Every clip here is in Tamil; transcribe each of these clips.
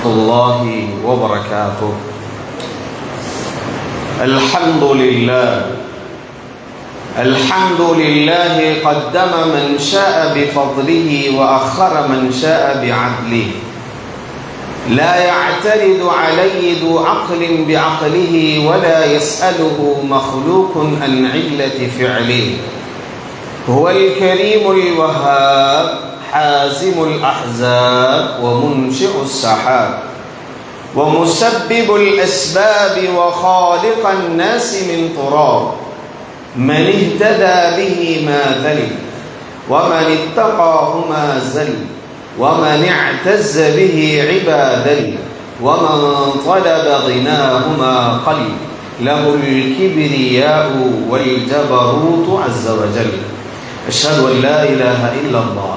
الله وبركاته. الحمد لله قدم من شاء بفضله وأخر من شاء بعدله، لا يعترض عليه ذو عقل بعقله ولا يسأله مخلوق عن علة فعله. هو الكريم الوهاب حازم الأحزاب ومنشئ السحاب ومسبب الأسباب وخالق الناس من تراب، من اهتدى به ما ذل ومن اتقاه ما زل ومن اعتز به عبادل ومن طلب غناه ما قل، له الكبرياء والجبروت عز وجل. أشهد أن لا إله إلا الله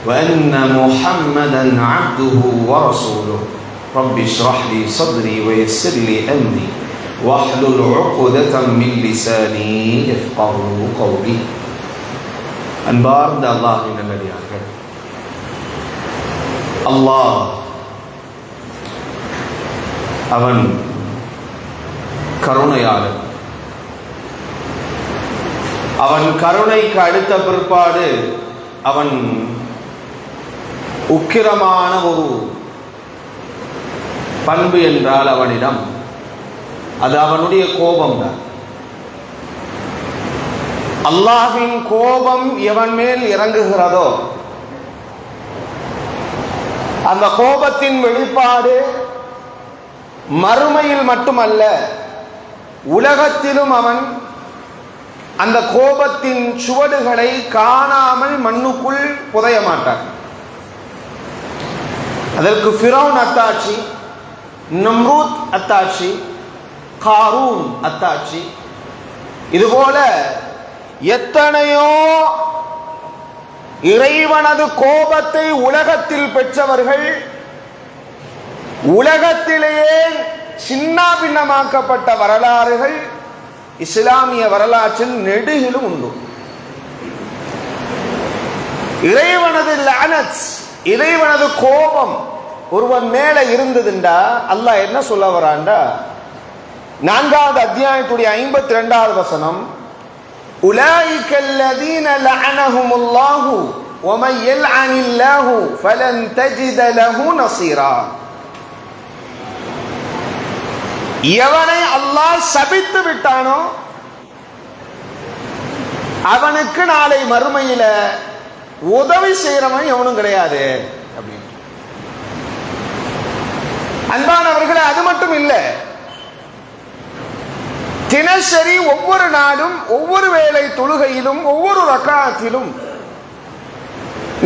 وأن محمدا عبده ورسوله. رب اشرح لي صدري ويسر لي أمري واحلل عقدة من لساني يفقهوا قولي. அன்பார்ந்த அல்லாஹ்வின் நல்லடியார்களே, அல்லாஹ் அவன் கருணையாளன். அவன் கருணைக்கு அடுத்த பிற்பாடு அவன் உக்கிரமான ஒரு பண்பு என்றால் அவனிடம் அது அவனுடைய கோபம்தான். அல்லாஹ்வின் கோபம் எவன் மேல் இறங்குகிறதோ அந்த கோபத்தின் வெளிப்பாடு மறுமையில் மட்டுமல்ல, உலகத்திலும் அவன் அந்த கோபத்தின் சுவடுகளை காணாமல் மண்ணுக்குள் புதைய மாட்டான். அதற்கு ஃபிரௌன் அத்தாட்சி, நம்ரூத் அத்தாட்சி, காரூன் அத்தாட்சி. இதுபோல எத்தனையோ இறைவனது கோபத்தை உலகத்தில் பெற்றவர்கள் உலகத்திலேயே சின்ன பின்னமாக்கப்பட்ட வரலாறுகள் இஸ்லாமிய வரலாற்றில் நெடுகிலும் உண்டு. இறைவனது லஅனத், இறைவனது கோபம் ஒருவன் மேல இருந்ததுண்டா அல்லாஹ் என்ன சொல்ல வரான்டா, 4வது அத்தியாயத்துடைய 52வது வசனம், உலாயிகல்லதீன லஅனஹுமுல்லாஹு வமன் யல்அனில்லாஹு ஃபலன் தஜித லஹு நஸீரா. எவனை அல்லாஹ் சபித்து விட்டானோ அவனுக்கு நாளை மறுமையில உதவி செய்யறவன் எவனும் கிடையாது அப்படின்னு. அன்பானவர்களே, அது மட்டும் இல்ல, தினசரி ஒவ்வொரு நாளும் ஒவ்வொரு வேளை தொழுகையிலும் ஒவ்வொரு ரக்காத்திலும்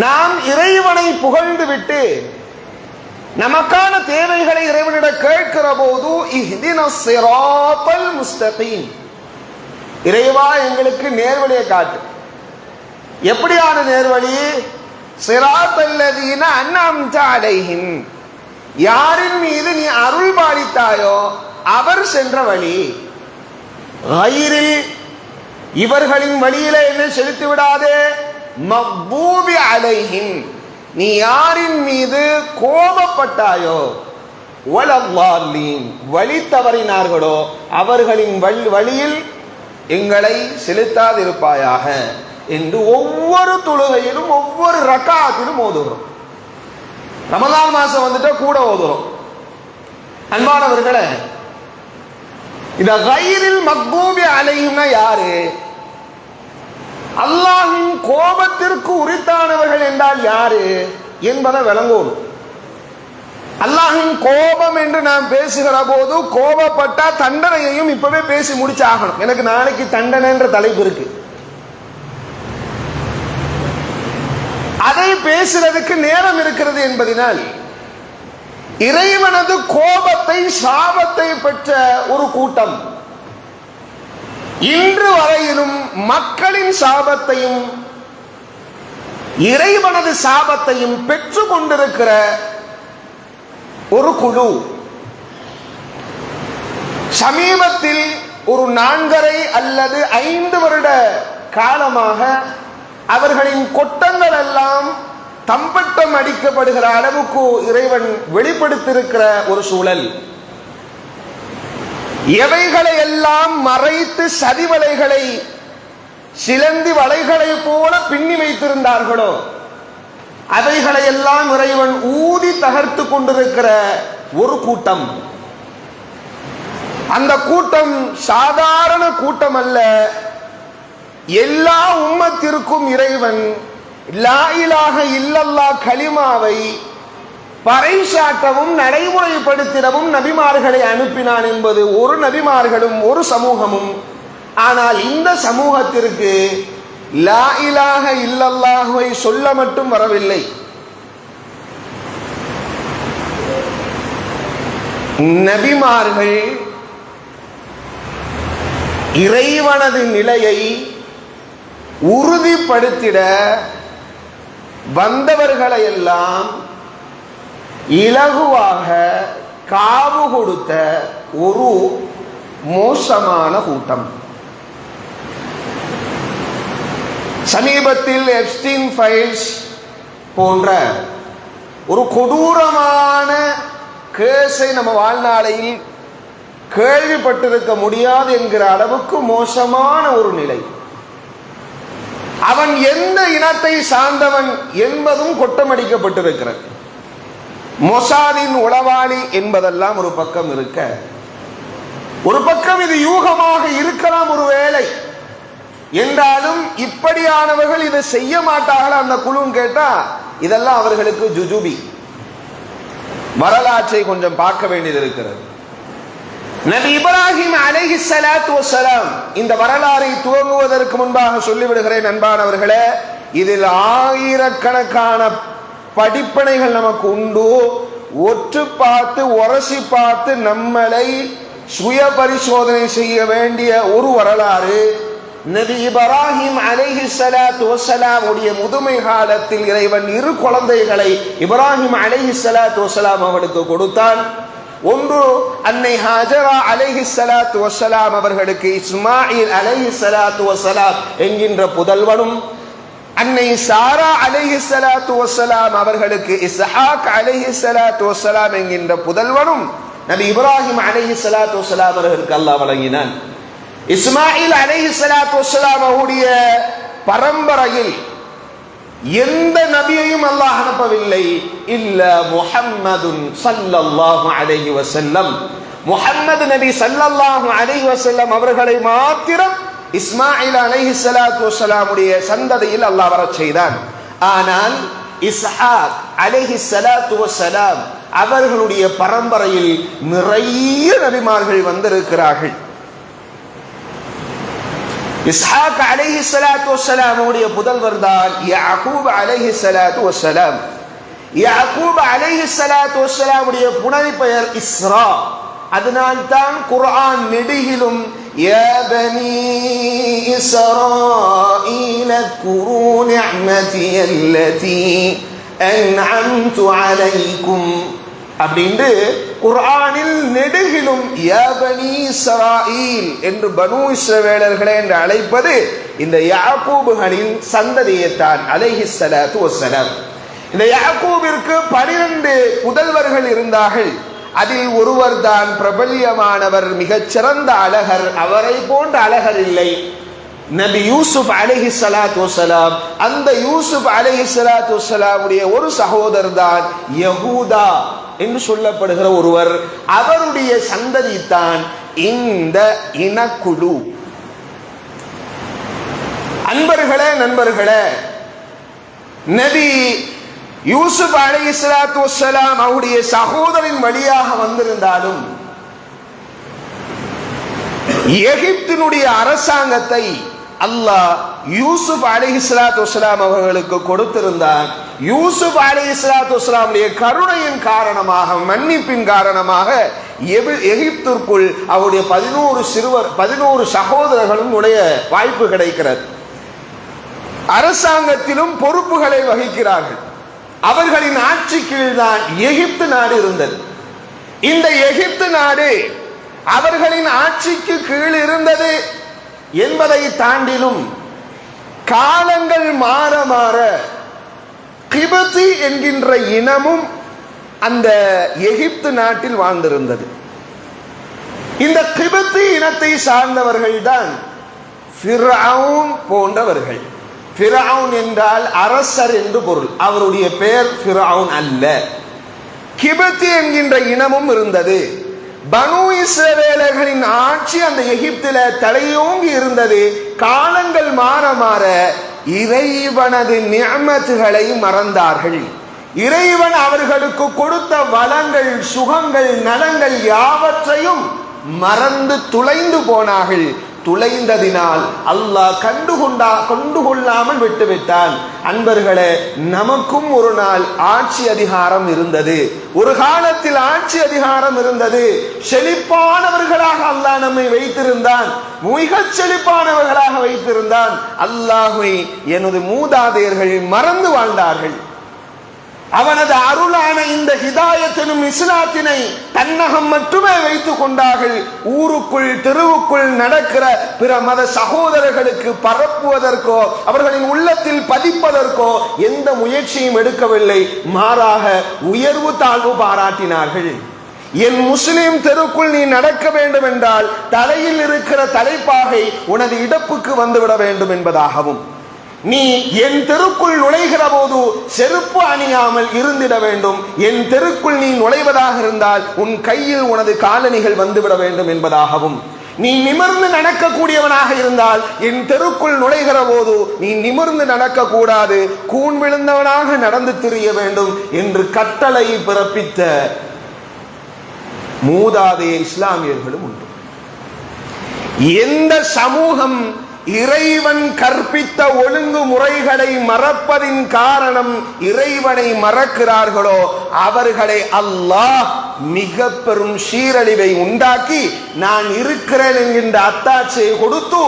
நாம் இறைவனை புகழ்ந்து விட்டு நமக்கான தேவைகளை இறைவனிடம் கேட்கிற போது இஹ்தினஸ் ஸிராத்தல் முஸ்தகீம், இறைவா எங்களுக்கு நேர்வழியை காட்டு. எப்படியான நேர்வழி? ஸிராத்தல்லதீன அன்அம்த அலைஹிம், யாரின் மீது நீ அருள் பாலித்தாயோ அவர் சென்ற வழி. கைரில், இவர்களின் வழியில என்ன செலுத்தி விடாதே. மக்தூபி அலைஹிம், நீ யாரின் மீது கோபப்பட்டாயோ வலல்லாலீன், வழி தவறினார்களோ அவர்களின் வழியில் எங்களை செலுத்தாதிருப்பாயாக என்று ஒவ்வொரு தொழுகையிலும் ஒவ்வொரு ரக்காத்திலும் ஓதுகிறோம். ரமலான் மாசம் வந்துட்டா கூட ஓதுறோம். அன்பானவர்களே, இந்த கைரில் மக்தூபி அலைஹிம்னா யாரு? அல்லாஹ்வின் கோபத்திற்கு உரித்தானவர்கள் என்றால் யாரு என்பதை விளங்கணும். அல்லாஹ்வின் கோபம் என்று நாம் பேசுகிற போது கோபப்பட்டா தண்டனையையும் இப்பவே பேசி முடிச்சாகணும். எனக்கு நாளைக்கு தண்டனை என்ற தலைப்பு இருக்கு, அதை பேசுறதுக்கு நேரம் இருக்கிறது என்பதனால் இறைவனது கோபத்தை சாபத்தை பெற்ற ஒரு கூட்டம் இன்று வரையிலும் மக்களின் சாபத்தையும் இறைவனது சாபத்தையும் பெற்று கொண்டிருக்கிற ஒரு குழு. சமீபத்தில் ஒரு 4.5 அல்லது 5 வருட காலமாக அவர்களின் கொட்டங்கள் எல்லாம் தம்பட்டம் அடிக்கப்படுகிற அளவுக்கு இறைவன் வெளிப்படுத்தியிருக்கிற ஒரு சூழல். எவைகளை எல்லாம் மறைத்து சதிவலைகளை சிலந்தி வலைகளை போல பின்னி வைத்திருந்தார்களோ அவைகளை எல்லாம் இறைவன் ஊதி தகர்த்து கொண்டிருக்கிற ஒரு கூட்டம். அந்த கூட்டம் சாதாரண கூட்டம் அல்ல. எல்லா உம்மத்திற்கும் இறைவன் லா இலாஹ இல்லல்லாஹ் கலிமாவை பறைசாற்றவும் நடைமுறைப்படுத்திடவும் நபிமார்களை அனுப்பினான் என்பது ஒரு நபிமார்களும் ஒரு சமூகமும். ஆனால் இந்த சமூகத்திற்கு லா இலாஹ இல்லல்லாஹுவை சொல்ல மட்டும் வரவில்லை, நபிமார்கள் இறைவனது நிலையை உறுதிப்படுத்திட வந்தவர்களை எல்லாம் இலகுவாக காவு கொடுத்த ஒரு மோசமான கூட்டம். சமீபத்தில் எப்ஸ்டீன் ஃபைல்ஸ் போன்ற ஒரு கொடூரமான கேஸை நம்ம வாழ்நாளையில் கேள்விப்பட்டிருக்க முடியாது என்கிற அளவுக்கு மோசமான ஒரு நிலை. அவன் எந்த இனத்தை சார்ந்தவன் என்பதும் கொட்டமடிக்கப்பட்டிருக்கிறது. மொசாதின் உளவாளி என்பதெல்லாம் ஒரு பக்கம் இருக்க, ஒரு பக்கம் இது யூகமாக இருக்கலாம் ஒரு வேளை என்றாலும் இப்படியானவர்கள் இதை செய்ய மாட்டார்கள் அந்த குழுன்னு கேட்டா இதெல்லாம் அவர்களுக்கு ஜுஜுபி. வரலாற்றை கொஞ்சம் பார்க்க வேண்டியது இருக்கிறது. நபி இப்ராஹிம் அலைஹிஸ்ஸலாத்து வஸ்ஸலாம், இந்த வரலாறை துவங்குவதற்கு முன்பாக சொல்லிவிடுகிறேன் அன்பானவர்களே, இதில் ஆயிரக்கணக்கான படிப்பனைகள் நமக்கு உண்டு. ஒற்று பார்த்து உரசி பார்த்து நம்மளை சுய பரிசோதனை செய்ய வேண்டிய ஒரு வரலாறு. நபி இப்ராஹிம் அலைஹிஸ்ஸலாத்து வஸ்ஸலாம் உடைய முதுமை காலத்தில் இறைவன் இரு குழந்தைகளை இப்ராஹிம் அலைஹிஸ்ஸலாத்து வஸ்ஸலாம் அவர்களுக்கு கொடுத்தான். ஒன்று அன்னை ஹாஜரா அலைஹிஸ்ஸலாத்து வஸ்ஸலாம் அவர்களுக்கு இஸ்மாயில் அலைஹிஸ்ஸலாத்து வஸ்ஸலாம் என்கின்ற புதல்வனும், அன்னை சாரா அலைஹிஸ்ஸலாத்து வஸ்ஸலாம் அவர்களுக்கு இஸ்ஹாக் அலைஹிஸ்ஸலாத்து வஸ்ஸலாம் என்கின்ற புதல்வனும் நபி இப்ராஹிம் அலைஹிஸ்ஸலாத்து வஸ்ஸலாம் அவர்களுக்கு அல்லாஹ் வழங்கினான். இஸ்மாயில் அலைஹிஸ்ஸலாத்து வஸ்ஸலாம் அவருடைய பரம்பரையில் எந்த நபியையும் அல்லாஹ் அனுப்பவில்லை. இல்ல முஹம்மதுன் ஸல்லல்லாஹு அலைஹி வஸல்லம், முஹம்மது நபி ஸல்லல்லாஹு அலைஹி வஸல்லம் அவர்களை மாத்திரம் இஸ்மாயில் அலைஹிஸ்ஸலாத்து வஸ்ஸலாமுடைய சந்ததியில் அல்லாஹ் வரச் செய்தான். ஆனால் இஸ்ஹாக் அலைஹிஸ்ஸலாத்து வஸ்ஸலாம் அவர்களுடைய பரம்பரையில் நிறைய நபிமார்கள் வந்திருக்கிறார்கள். இஸ்ஹாக் அலைஹிஸ்ஸலாத்து வஸ்ஸலாம் உடைய புதல்வர் தான் யாக்கூப் அலைஹிஸ்ஸலாத்து வஸ்ஸலாம். யாக்கூப் அலைஹிஸ்ஸலாத்து வஸ்ஸலாம் உடைய புனை பெயர் இஸ்ரா. அதனால் தான் குர்ஆன் நெடுகிலும் யா பனீ இஸ்ராஈல குரு நிஅமதி அல்லதி அன்அம்து அலைக்கும் அப்படின்று குர்ஆனில் நெடுகிலும் யா பனீ இஸ்ராஈல் என்று பனு இஸ்ரவேலர்களே என்று அழைப்பது இந்த யாக்கூபுகளின் சந்ததியைத்தான் அலைஹிஸ்ஸலாத்து வஸ்ஸலாம். இந்த யாக்கூபிற்கு 12 புதல்வர்கள் இருந்தார்கள். அதில் ஒருவர் தான் பிரபல்யமானவர், மிகச்சிறந்த அழகர். அவரை போன்ற அழகர் இல்லை, நபி யூசுப் அலைஹிஸ்ஸலாத்து வஸ்ஸலாம். அந்த யூசுப் அலைஹிஸ்ஸலாத்து வஸ்ஸலாமுடைய ஒரு சகோதரர் தான் யஹூதா என்று சொல்லப்படுகிற ஒருவர். அவருடைய சந்ததி தான் இந்த இனக்குழு. அன்பர்களே, நண்பர்களே, நபி யூசுப் அலைஹிஸ்ஸலாத்து வஸ்ஸலாம் அவருடைய சகோதரின் வழியாக வந்திருந்தாலும் எகிப்தினுடைய அரசாங்கத்தை அல்லாஹ் யூசுப் அலைஹிஸ்ஸலாத்து வஸ்ஸலாம் அவர்களுக்கு கொடுத்திருந்தார். யூசுப் அலைஹிஸ்ஸலாத்து வஸ்ஸலாமுடைய கருணையின் காரணமாக, மன்னிப்பின் காரணமாக எகிப்திற்குள் அவருடைய 11 சகோதரர்களும் உடைய வாய்ப்பு கிடைக்கிறது. அரசாங்கத்திலும் பொறுப்புகளை வகிக்கிறார்கள். அவர்களின் ஆட்சி கீழ்தான் எகிப்து நாடு இருந்தது. இந்த எகிப்து நாடு அவர்களின் ஆட்சிக்கு கீழ் இருந்தது என்பதை தாண்டிலும் காலங்கள் மாற மாற கிபதி என்கின்ற இனமும் அந்த எகிப்து நாட்டில் வாழ்ந்திருந்தது. இந்த கிபதி இனத்தை சார்ந்தவர்கள் தான் ஃபிரௌன் போன்றவர்கள். ஃபிரௌன் என்றால் அரசர் என்று பொருள். அவருடைய பெயர் ஃபிரௌன் அல்ல. கிபதி என்கின்ற இனமும் இருந்தது. பனு இஸ்ரவேலர்களின் ஆட்சி அந்த எகிப்தில தலையோங்கி இருந்தது. காலங்கள் மாற மாற இறைவனது நிஅமத்துகளை மறந்தார்கள். இறைவன் அவர்களுக்கு கொடுத்த வளங்கள், சுகங்கள், நலங்கள் யாவற்றையும் மறந்து துளைந்து போனார்கள். துளைந்ததினால் அல்லாஹ் கண்டுகொள்ளாமல் விட்டுவிட்டான். அன்பர்களே, நமக்கும் ஒரு நாள் ஆட்சி அதிகாரம் இருந்தது. ஒரு காலத்தில் ஆட்சி அதிகாரம் இருந்தது. செழிப்பானவர்களாக அல்லாஹ் நம்மை வைத்திருந்தான். மிகச் செழிப்பானவர்களாக வைத்திருந்தான். அல்லாஹ்வை எனது மூதாதையர்கள் மறந்து வாழ்ந்தார்கள். அவனது அருளான இந்த ஹிதாயத்தினும் இஸ்லாத்தினை தன்னகம் மட்டுமே வைத்துக் கொண்டார்கள். ஊருக்குள் தெருவுக்குள் நடக்கிற பிற மத சகோதரர்களுக்கு பரப்புவதற்கோ அவர்களின் உள்ளத்தில் பதிப்பதற்கோ எந்த முயற்சியும் எடுக்கவில்லை. மாறாக உயர்வு தாழ்வு பாராட்டினார்கள். என் முஸ்லிம் தெருக்குள் நீ நடக்க வேண்டும் என்றால் தலையில் இருக்கிற தலைப்பாகை உனது இடுப்புக்கு வந்துவிட வேண்டும் என்பதாகவும், நீ என் தெருக்குள் நுழைகிற போது செருப்பு அணியாமல் இருந்திட வேண்டும். என் தெருக்குள் நீ நுழைவதாக இருந்தால் உன் கையில் உனது காலணிகள் வந்துவிட வேண்டும் என்பதாகவும், நீ நிமிர்ந்து நடக்கக்கூடியவனாக இருந்தால் என் தெருக்குள் நுழைகிற போது நீ நிமிர்ந்து நடக்க கூடாது, கூன் விழுந்தவனாக நடந்து திரிய வேண்டும் என்று கட்டளை பிறப்பித்த மூதாதைய இஸ்லாமியர்களும் உண்டு. எந்த சமூகம் இறைவன் கற்பித்த ஒழுங்குமுறைகளை மறப்பதின் காரணம் இறைவனை மறக்கிறார்களோ அவர்களை அல்லாஹ் மிக பெரும் சீரழிவை உண்டாக்கி நான் இருக்கிறேன் என்கின்ற அத்தாட்சியை கொடுத்து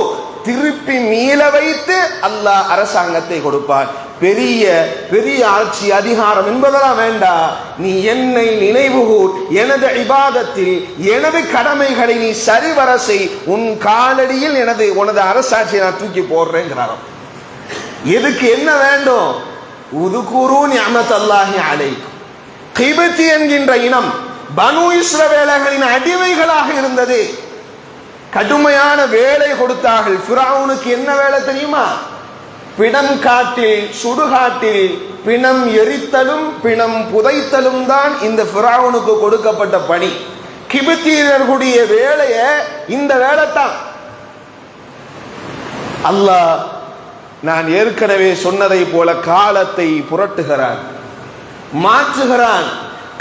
திருப்பி மீள வைத்து அல்லாஹ் அரசாங்கத்தை கொடுப்பான். பெரிய பெரிய ஆட்சி அதிகாரம் என்பதெல்லாம் வேண்டாம். நீ என்னை நினைவுகூர், எனது இபாதத்தில் எனது கடமைகளை நீ சரிவர செய், உன் காலடியில் உனது அரசாட்சியை நான் தூக்கி போடுறேங்கிறார். எதுக்கு என்ன வேண்டும்? உதுகுரு நிஅமத்தல்லாஹி அலைக்கும். கிபதி என்கின்ற இனம் பனு இஸ்ரவேலர்களின் அடிமைகளாக இருந்தது. கடுமையான வேலை கொடுத்தார்கள். ஃபிரௌனுக்கு என்ன வேலை தெரியுமா? பிணம் காட்டில், சுடுகாட்டில் பிணம் எரித்தலும் பிணம் புதைத்தலும் தான் இந்த ஃபிரௌனுக்கு கொடுக்கப்பட்ட பணி. கிபித்தியர்களுடைய வேலைய இந்த வேலை தான். அல்லாஹ் நான் ஏற்கனவே சொன்னதை போல காலத்தை புரட்டுகிறான், மாற்றுகிறான்.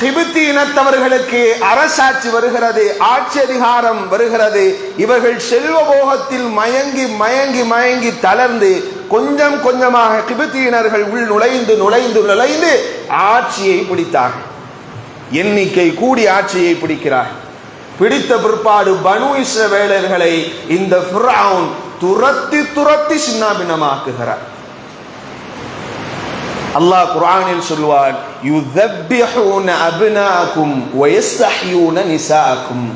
கிபித்தி இனத்தவர்களுக்கு அரசாட்சி வருகிறது, ஆட்சி அதிகாரம் வருகிறது. இவர்கள் செல்வ போகத்தில் மயங்கி மயங்கி மயங்கி தளர்ந்து கொஞ்சம் கொஞ்சமாக கிபித்தியினர்கள் உள் நுழைந்து நுழைந்து நுழைந்து ஆட்சியை பிடித்தார்கள். எண்ணிக்கை கூடி ஆட்சியை பிடிக்கிறார்கள். பிடித்த பிற்பாடு பனு இஸ்ரவேலர்களை இந்த ஃபிரௌன் துரத்தி துரத்தி சின்னாபின்னமாக்குகிறார். அல்லாஹ் குர்ஆனில் சொல்வான், யுதப்பிஹூன அப்னாஅக்கும் வயஸ்தஹ்யூன நிசாஅக்கும்.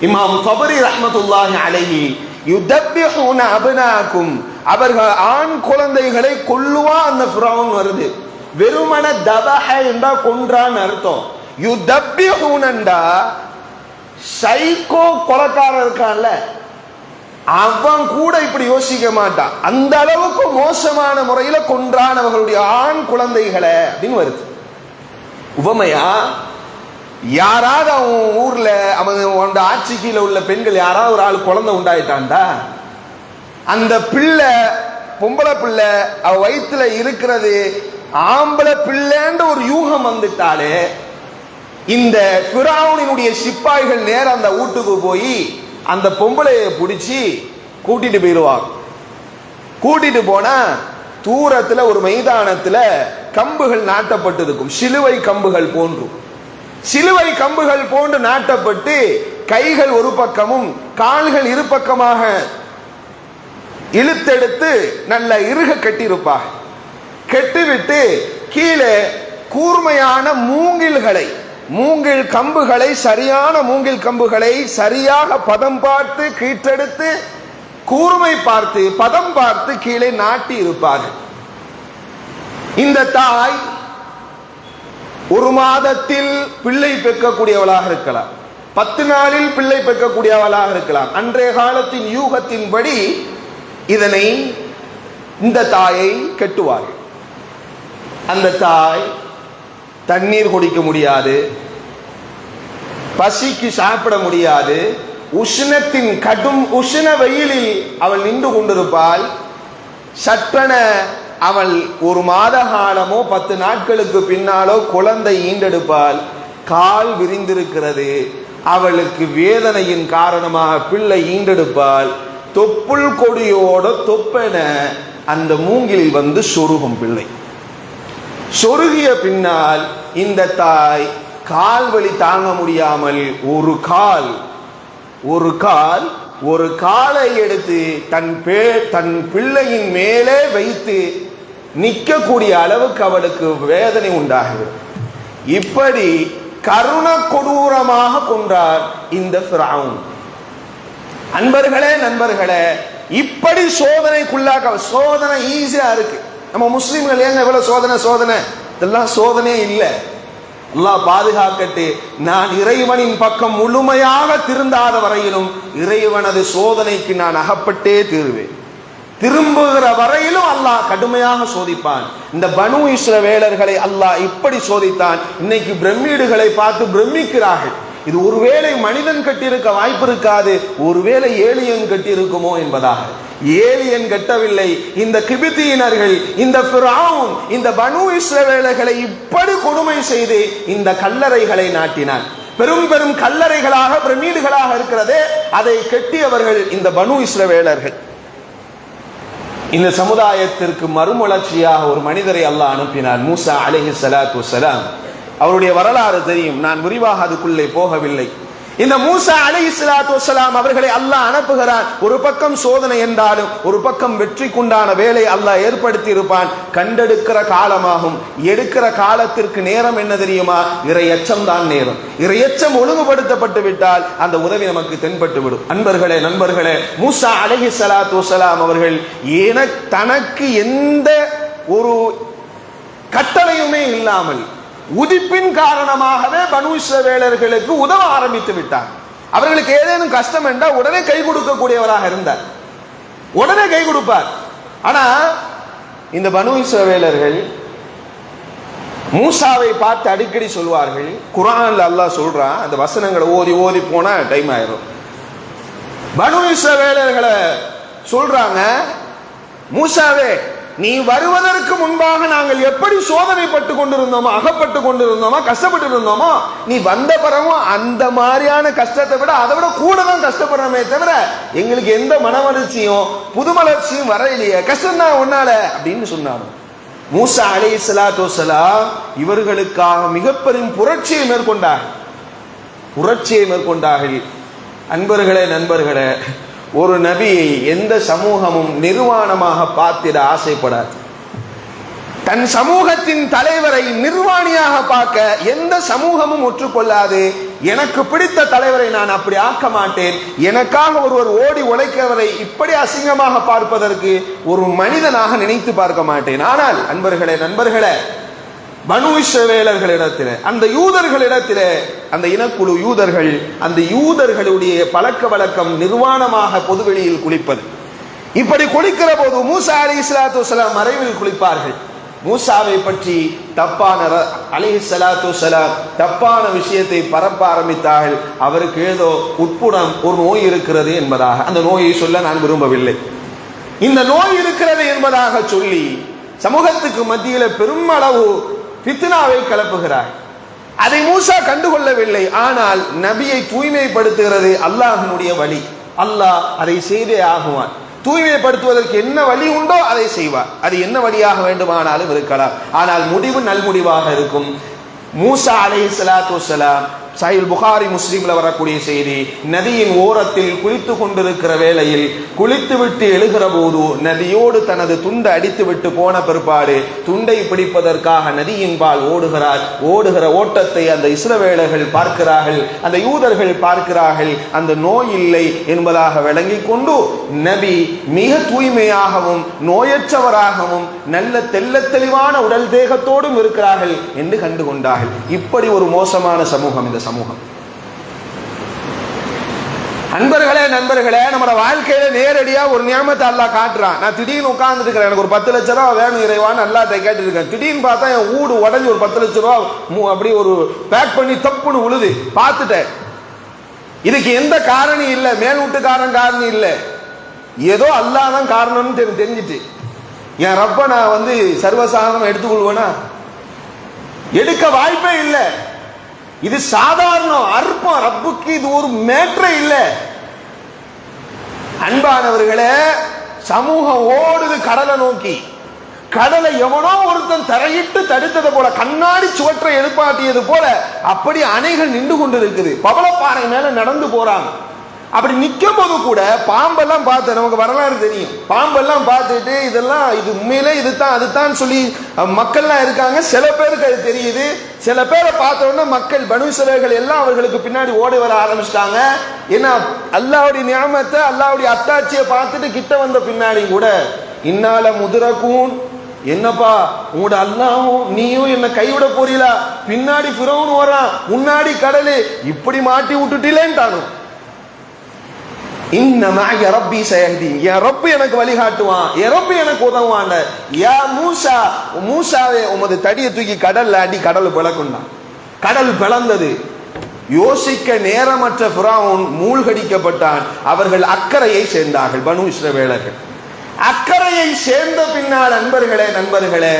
இமாம் தபரி ரஹ்மத்துல்லாஹி அலைஹி, யுதப்பிஹூன அப்னாஅக்கும், அவர்கள் ஆண் குழந்தைகளை கொல்லுவா. அந்த ஃபிரௌன் வருது, வெறுமன தபஹ என்றா கொன்றான் அர்த்தம். யுதப்பிஹூனண்டா சைக்கோ கொலைக்காரன் இருக்கான்ல, அவன் கூட இப்படி யோசிக்க மாட்டான். அந்த அளவுக்கு மோசமான முறையில கொன்றான் அவர்களுடைய ஆண் குழந்தைகளை அப்படின்னு வருது. உவமையா, யாராவது அவன் ஊர்ல அவன் ஆட்சி கீழே உள்ள பெண்கள் யாராவது ஒரு ஆள் குழந்தை உண்டாயிட்டான்டா, அந்த பிள்ளை பொம்பளை பிள்ளை அவ வயிற்றுல இருக்கிறது ஆம்பளை பிள்ளைன்ற ஒரு யூகம் வந்துட்டாலே, இந்த ஃபிரௌனினுடைய சிப்பாய்கள் நேரம் அந்த வீட்டுக்கு போய் அந்த பொம்பளையை பிடிச்சி கூட்டிட்டு போயிடுவாங்க. கூட்டிட்டு போனா தூரத்துல ஒரு மைதானத்துல கம்புகள் நாட்டப்பட்டிருக்கும், சிலுவை கம்புகள் போன்று. சிலுவை கம்புகள் போன்று நாட்டப்பட்டு கைகள் ஒரு பக்கமும் கால்கள் இரு பக்கமாக இழுத்தெடுத்து நல்ல இறுக கட்டியிருப்பாங்க. கெட்டிவிட்டு கீழே கூர்மையான மூங்கில் கம்புகளை சரியான மூங்கில் கம்புகளை சரியாக பதம் பார்த்து கீற்றெடுத்து கூர்மை பார்த்து பதம் பார்த்து கீழே நாட்டி இருப்பார்கள். இந்த தாய் ஒரு மாதத்தில் பிள்ளை பெற்கக்கூடியவளாக இருக்கலாம், 10 நாளில் பிள்ளை பெற்கக்கூடியவளாக இருக்கலாம். அன்றைய காலத்தின் யூகத்தின்படி இதனை இந்த தாயை கெட்டுவார்கள். அந்த தாய் தண்ணீர் குடிக்க முடியாது, பசிக்கு சாப்பிட முடியாது, உஷ்ணத்தின் கடும் உஷ்ண வெயிலில் அவள் நின்று கொண்டிருப்பாள். சற்றென அவள் ஒரு மாத காலமோ 10 நாட்களுக்கு பின்னாலோ குழந்தை ஈண்டெடுப்பாள். கால் விரிந்திருக்கிறது, அவளுக்கு வேதனையின் காரணமாக பிள்ளை ஈண்டெடுப்பாள். தொப்புள் கொடியோட தொப்பென அந்த மூங்கிலில் வந்து சொருகும் பிள்ளை. சொருகிய பின்னால் இந்த தாய் கால் வலி தாங்க முடியாமல் ஒரு காலை எடுத்து தன் பிள்ளையின் மேலே வைத்து நிற்கக்கூடிய அளவுக்கு அவளுக்கு வேதனை உண்டாகிறது. இப்படி கருண கொடூரமாக கொன்றார் இந்த ஃபிரௌன். நண்பர்களே, இப்படி சோதனைக்குள்ளாக, சோதனை ஈஸியா இருக்கு. நம்ம முஸ்லிம்கள் ஏங்க இவ்வளவு சோதனை? இதெல்லாம் சோதனை இல்லை. அல்லாஹ் பாதுகாக்கட்டு. நான் இறைவனின் பக்கம் முழுமையாக திருந்தாத வரையிலும் இறைவனது சோதனைக்கு நான் அகப்பட்டே தீருவேன். திரும்புகிற வரையிலும் அல்லாஹ் கடுமையாக சோதிப்பான். இந்த பனு இஸ்ரவேலர்களை அல்லாஹ் இப்படி சோதித்தான். இன்னைக்கு பிரமிடுகளை பார்த்து பிரமிக்கிறார்கள். இது ஒருவேளை மனிதன் கட்டியிருக்க வாய்ப்பு இருக்காது, ஒருவேளை ஏலியன் கட்டியிருக்குமோ என்பதாக. ஏலியன் கட்டவில்லை. இந்த கிபித்தியினர்கள், இந்த ஃபிரௌன் இந்த பனு இஸ்ரவேலர்களை இப்படி கொடுமை செய்து இந்த கல்லறைகளை நாட்டினான். பெரும் பெரும் கல்லறைகளாக பிரமிடுகளாக இருக்கிறதே, அதை கட்டியவர்கள் இந்த பனு இஸ்ரவேலர்கள். இந்த சமுதாயத்திற்கு மறுமலர்ச்சியாக ஒரு மனிதரை அல்லாஹ் அனுப்பினார், மூசா அலைஹிஸ்ஸலாத்து வஸ்ஸலாம். அவருடைய வரலாறு தெரியும், நான் விரிவாக அதுக்குள்ளே போகவில்லை. இந்த மூசா அலைஹிஸ்ஸலாத்து வஸ்ஸலாம் அவர்களை அல்லாஹ் அனுப்புகிறான். ஒரு பக்கம் சோதனை என்றாலும் ஒரு பக்கம் வெற்றிக்குண்டான வேலை அல்லாஹ் ஏற்படுத்தி இருப்பான். கண்டெடுக்கிற காலமாகும். எடுக்கிற காலத்திற்கு நேரம் என்ன தெரியுமா? இறையச்சம் தான் நேரம். இறையச்சம் ஒழுங்குபடுத்தப்பட்டு விட்டால் அந்த உதவி நமக்கு தென்பட்டு விடும். நண்பர்களே, மூசா அலைஹிஸ்ஸலாத்து வஸ்ஸலாம் அவர்கள் தனக்கு எந்த ஒரு கட்டளையுமே இல்லாமல் உதிப்பின் காரணமாகவே பனு இஸ்ரவேலர்களுக்கு உதவ ஆரம்பித்து விட்டார். அவர்களுக்கு ஏதேனும் கஷ்டம் என்றால் உடனே கை கொடுக்கக்கூடியவராக இருந்தார், உடனே கை கொடுப்பார். ஆனா இந்த பனு இஸ்ரவேலர்கள் மூசாவை பார்த்து அடிக்கடி சொல்வார்கள். குர்ஆன்ல அல்லாஹ் சொல்றான், அந்த வசனங்களை ஓதி போனா டைம் ஆயிரும். பனு இஸ்ரவேலர்களை சொல்றாங்க, மூசாவே, நீ வருவதற்கு முன்பாக நாங்கள் எப்படி சோதனைப்பட்டு கொண்டிருந்தோமோ, அகப்பட்டு கொண்டிருந்தோமோ, கஷ்டப்பட்டு இருந்தோமோ, நீ வந்த பிறகும் அந்த மாதிரியான கஷ்டத்தை விட அதை விட கூட தான் கஷ்டப்படுறோமே தவிர எங்களுக்கு எந்த மனமலர்ச்சியும் புதுமலர்ச்சியும் வர இல்லையே, கஷ்டம் தான் உன்னால அப்படின்னு சொன்னாங்க. மூசா அலைஹிஸ்ஸலாத்து வஸ்ஸலாம் இவர்களுக்காக மிகப்பெரும் புரட்சியை மேற்கொண்டார்கள். நண்பர்களே, ஒரு நபியை எந்த சமூகமும் நிர்வாணமாக பார்த்திட ஆசைப்படாது. தன் சமூகத்தின் தலைவரை நிர்வாணியாக பார்க்க எந்த சமூகமும் ஒற்றுக்கொள்ளாது. எனக்கு பிடித்த தலைவரை நான் அப்படி ஆக்க மாட்டேன். எனக்காக ஒருவர் ஓடி உழைக்கிறவரை இப்படி அசிங்கமாக பார்ப்பதற்கு ஒரு மனிதனாக நினைத்து பார்க்க மாட்டேன். ஆனால் நண்பர்களே, பனு இஸ்ரவேலர்களிடத்தில், அந்த யூதர்களிடத்தில், அந்த இனக்குழு யூதர்கள், அந்த யூதர்களுடைய பழக்க வழக்கம் நிர்வாணமாக பொதுவெளியில் குளிப்பது. இப்படி குளிக்கிற போது மூசா அலைஹிஸ்ஸலாத்து வஸ்ஸலாம் மறைவில் குளிப்பார்கள். மூசாவை பற்றி அலைஹிஸ்ஸலாத்து வஸ்ஸலாம் தப்பான விஷயத்தை பரப்ப ஆரம்பித்தார்கள். அவருக்கு ஏதோ உட்புறம் ஒரு நோய் இருக்கிறது என்பதாக, அந்த நோயை சொல்ல நான் விரும்பவில்லை. இந்த நோய் இருக்கிறது என்பதாக சொல்லி சமூகத்துக்கு மத்தியில் பெருமளவு ஃபித்னாவை கிளப்புகிறார். அதை மூசா கண்டுகொள்ளவில்லை. ஆனால் நபியை தூய்மைப்படுத்துகிறது அல்லாஹ்வினுடைய வழி. அல்லாஹ் அதை செய்தே ஆகுவான். தூய்மைப்படுத்துவதற்கு என்ன வழி உண்டோ அதை செய்வார். அது என்ன வழியாக வேண்டுமானாலும் இருக்கலாம். ஆனால் முடிவு நல்முடிவாக இருக்கும். மூசா அலைஹிஸ்ஸலாத்து வஸ்ஸலாம் சஹீஹ் புகாரி முஸ்லிம்ல வரக்கூடிய செய்தி, நதியின் ஓரத்தில் குளித்து கொண்டிருக்கிற வேளையில் குளித்துவிட்டு எழுகிற போது நதியோடு தனது துண்டை அடித்து விட்டு போன பிற்பாடு துண்டை பிடிப்பதற்காக நதியின் பால் ஓடுகிறார். ஓடுகிற ஓட்டத்தை அந்த இஸ்ரவேலர்கள் பார்க்கிறார்கள், அந்த யூதர்கள் பார்க்கிறார்கள். அந்த நோய் இல்லை என்பதாக விளங்கிக் கொண்டு நபி மிக தூய்மையாகவும் நோயற்றவராகவும் நல்ல தெள்ள தெளிவான உடல் தேகத்தோடும் இருக்கிறார்கள் என்று கண்டு கொண்டார்கள். இப்படி ஒரு மோசமான சமூகம் இந்த சமூகம். நண்பர்களே, நம்ம வாழ்க்கையில நேரடியா ஒரு நியமத்தை அல்லாஹ் காட்டுறான். நான் திடீர்னு உட்கார்ந்துட்டு இருக்கிறேன், எனக்கு ஒரு 10 லட்சம் ரூபாய் வேணும் இறைவான்னு அல்லாஹ்ட்ட கேட்டு இருக்கேன். திடீர்னு பார்த்தா என் ஊடு உடஞ்சி ஒரு 10 லட்சம் ரூபாய் அப்படி ஒரு பேக் பண்ணி தப்புன்னு உழுது பார்த்துட்டேன். இதுக்கு எந்த காரணம் இல்லை, மேல் வீட்டுக்காரன் காரணம் இல்லை, ஏதோ அல்லாஹ் தான் காரணம்னு தெரிஞ்சிட்டு என் ரப்ப நான் சர்வசாதாரணம் எடுத்துக்கொள்வேனா? எடுக்க வாய்ப்பே இல்லை. இது சாதாரண அற்பம், ரப்புக்கு இது ஒரு மேற்ற இல்லை. அன்பானவர்களே, சமூகம் ஓடுது கடலை நோக்கி. கடலை எவனோ ஒருத்தன் தரையிட்டு தடுத்தது போல, கண்ணாடி சுவற்றை எழுப்பாட்டியது போல அப்படி அணைகள் நின்று கொண்டு இருக்குது. பவளப்பாறை மேல நடந்து போறாங்க. அப்படி நிற்கும் போது கூட பாம்பெல்லாம் பார்த்து, நமக்கு வரலாறு தெரியும், பாம்பெல்லாம் பார்த்துட்டு இதெல்லாம் இது உண்மையிலே இதுதான் அதுதான் சொல்லி மக்கள்லாம் இருக்காங்க. சில பேருக்கு அது தெரியுது. சில பேரை பார்த்த உடனே மக்கள் பனு இஸ்ரவேலர்கள் எல்லாம் அவர்களுக்கு பின்னாடி ஓடி வர ஆரம்பிச்சிட்டாங்க. ஏன்னா அல்லாஹ்வுடைய நியாமத்தை, அல்லாஹ்வுடைய அத்தாட்சியை பார்த்துட்டு கிட்ட வந்த பின்னாடி கூட இன்னால முதுரக்கூன், என்னப்பா உங்களோட அல்லாஹ்வும் நீயும் என்ன கைவிட போறீங்களா? பின்னாடி ஃபிரௌன் வரான், முன்னாடி கடலு, இப்படி மாட்டி விட்டுட்டீங்களேன்ட்டானு. இன்னமாக ரப்பி சயஹ்தீன், என் ரப்பு எனக்கு வழிகாட்டுவான், என் ரப்பு எனக்கு உதவுவான். யா மூசா, மூசாவே உமது தடியை தூக்கி கடல்ல அடி, கடல் பிளக்குண்டான். கடல் பிளந்தது. யோசிக்க நேரமற்ற ஃபிரௌன் மூழ்கடிக்கப்பட்டான். அவர்கள் அக்கறையை சேர்ந்தார்கள், பனு இஸ்ரவேலர்கள். அக்கறையை சேர்ந்த பின்னால் நண்பர்களே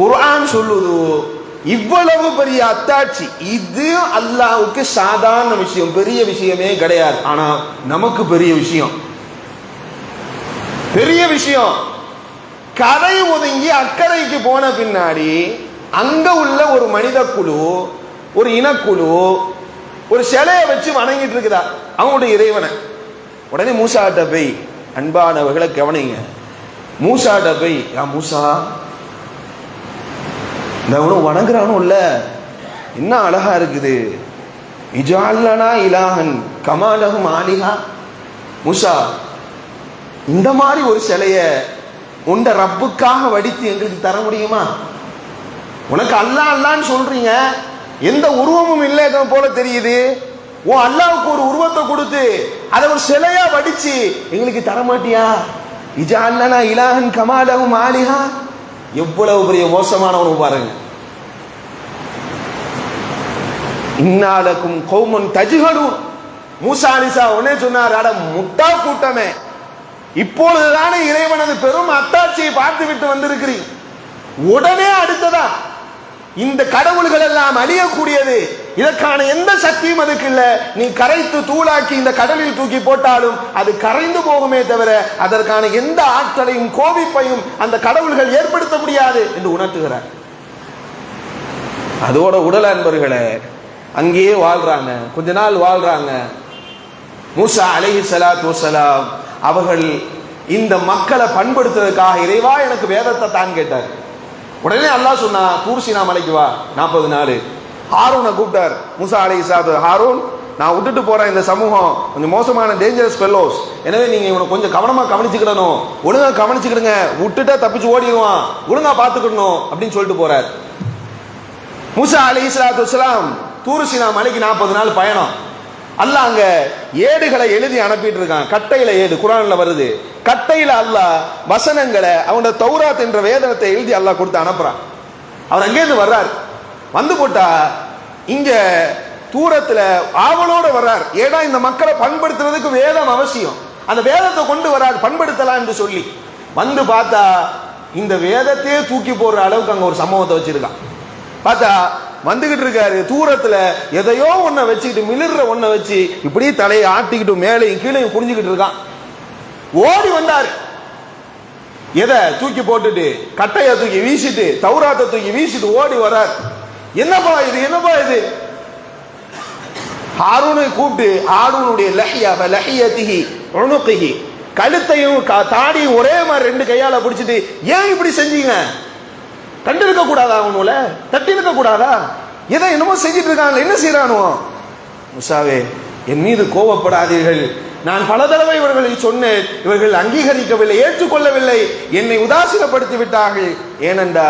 குர்ஆன் சொல்லுது, இவ்வளவு பெரிய அத்தாட்சி இது அல்லாஹ்வுக்கு சாதாரண விஷயம், பெரிய விஷயமே கிடையாது. ஆனா நமக்கு பெரிய விஷயம். கரை ஒதுங்கி அக்கறைக்கு போன பின்னாடி அங்க உள்ள ஒரு மனித குழு, ஒரு இனக்குழு ஒரு சிலையை வச்சு வணங்கிட்டு இருக்குதா அவங்களுடைய இறைவனை. உடனே மூசாட்ட போய், அன்பானவர்களை கவனிங்க, மூசாட்ட போய், யா மூசா, இந்த வணங்குறானோ இல்ல, என்ன அழகா இருக்குது, இஜால்லனா இலாஹன் கமாலஹும் ஆலிஹா. மூசா, இந்த மாதிரி ஒரு சிலைய உண்ட ரப்புக்காக வடித்து எங்களுக்கு தர முடியுமா? உனக்கு அல்லாஹ் அல்லான்னு சொல்றீங்க, எந்த உருவமும் இல்லை போல தெரியுது. அல்லாஹ்வுக்கு ஒரு உருவத்தை கொடுத்து அதை ஒரு சிலையா வடிச்சு எங்களுக்கு தர மாட்டியா? இஜால்லனா இலாஹன் கமாலஹும் ஆலிஹா. எவ்வளவு பெரிய மோசமானவனு பாருங்க. இன்னாலக்கும் கௌமன் தஜ்ஹலூன். மூசா அலைஹிஸ்ஸலாம் உடனே சொன்னார், அட முட்டா கூட்டமே, இப்பொழுதுதானே இறைவனது பெரும் அத்தாட்சியை பார்த்து விட்டு வந்திருக்கிறீங்க. உடனே அடுத்ததா இந்த கடவுள்கள் எல்லாம் அழியக்கூடியது, இதற்கான எந்த சக்தியும் அதுக்கு இல்லை. நீ கரைத்து தூளாக்கி இந்த கடலில் தூக்கி போட்டாலும் அது கரைந்து போகுமே தவிர அதற்கான எந்த ஆற்றலையும் கோபிப்பையும் அந்த கடவுள்கள் ஏற்படுத்த முடியாது என்று உணர்த்துகிறார். அதோட உடல் அன்பர்களே அங்கேயே வாழ்றாங்க, கொஞ்ச நாள் வாழ்றாங்க. மூசா அலைஹிஸ்ஸலாத்து வஸ்ஸலாம் அவர்கள் இந்த மக்களை பண்படுத்துவதற்காக, இறைவா எனக்கு வேதத்தை தான் கேட்டார். உடனே அல்லாஹ் சொன்னா, தூர்சினா மலைக்கு வா, 40 நாள். ஹாரூனை கூப்பிட்டார் மூசா அலைஹிஸ்ஸலாத்து, ஹாரூன், நான் விட்டுட்டு போறேன், இந்த சமூகம் கொஞ்சம் மோசமான டேஞ்சரஸ் ஃபெல்லோஸ், எனவே நீங்க இவனை கொஞ்சம் கவனமா கவனிச்சுக்கிடணும், ஒழுங்கா கவனிச்சுக்கிடுங்க, விட்டுட்டா தப்பிச்சு ஓடிடுவான், ஒழுங்கா பாத்துக்கிடணும் அப்படின்னு சொல்லிட்டு போறார். மூசா அலைஹிஸ்ஸலாத்து வஸ்ஸலாம் தூர்சினா மலைக்கு 40 நாள் பயணம். அல்லாஹ் அங்க ஏடுகளை எழுதி அனுப்பிட்டு இருக்கான். கட்டையில ஏடு, குர்ஆன்ல வருது. கட்டையில அல்லாஹ் வசனங்களை, அவனோட தௌராத் என்ற வேதத்தை எழுதி அல்லாஹ் கொடுத்து அனுப்புறான். அவர் அங்கேருந்து வர்றார். வந்து போட்டா இங்க தூரத்துல ஆவலோட வர்றார். ஏடா இந்த மக்களை பண்படுத்துறதுக்கு வேதம் அவசியம், அந்த வேதத்தை கொண்டு வர்றார் பண்படுத்தலாம் என்று சொல்லி. வந்து பார்த்தா இந்த வேதத்தையே தூக்கி போடுற அளவுக்கு அங்க ஒரு சம்பவத்தை வச்சிருக்கான். பார்த்தா வந்துகிட்டு இருக்காரு, தூரத்துல எதையோ ஒன்ன வச்சுக்கிட்டு, மிளிர்ற ஒன்ன வச்சு இப்படி தலையை ஆட்டிக்கிட்டு மேலையும் கீழையும் புரிஞ்சுக்கிட்டு இருக்கான். ஓடி வந்தார், எதை தூக்கி போட்டுட்டு, கட்டையை தூக்கி வீசிட்டு, தௌராத்தை தூக்கி வீசிட்டு ஓடி வர்றார். என்னப்பா இது, என்னப்பா இது? ஹாரூனை கூப்பிட்டு ஹாரூனுடைய லஹியதிஹி உனுகிஹி, கழுத்தையும் தாடியும் ஒரே மாதிரி 2 கையால பிடிச்சிட்டு, ஏன் இப்படி செஞ்சீங்க? கண்டிருக்க கூடாதா? அவனுல தட்டி இருக்க கூடாதா? ஏதோ என்னமோ செஞ்சிட்டு இருக்காங்க, என்ன செய்யறானோ? மூசாவே, என் மீது கோபப்படாதீர்கள். நான் பல தடவை இவர்களை சொன்னேன், இவர்கள் அங்கீகரிக்கவில்லை, ஏற்றுக்கொள்ளவில்லை, என்னை உதாசீனப்படுத்தி விட்டார்கள். ஏனென்றா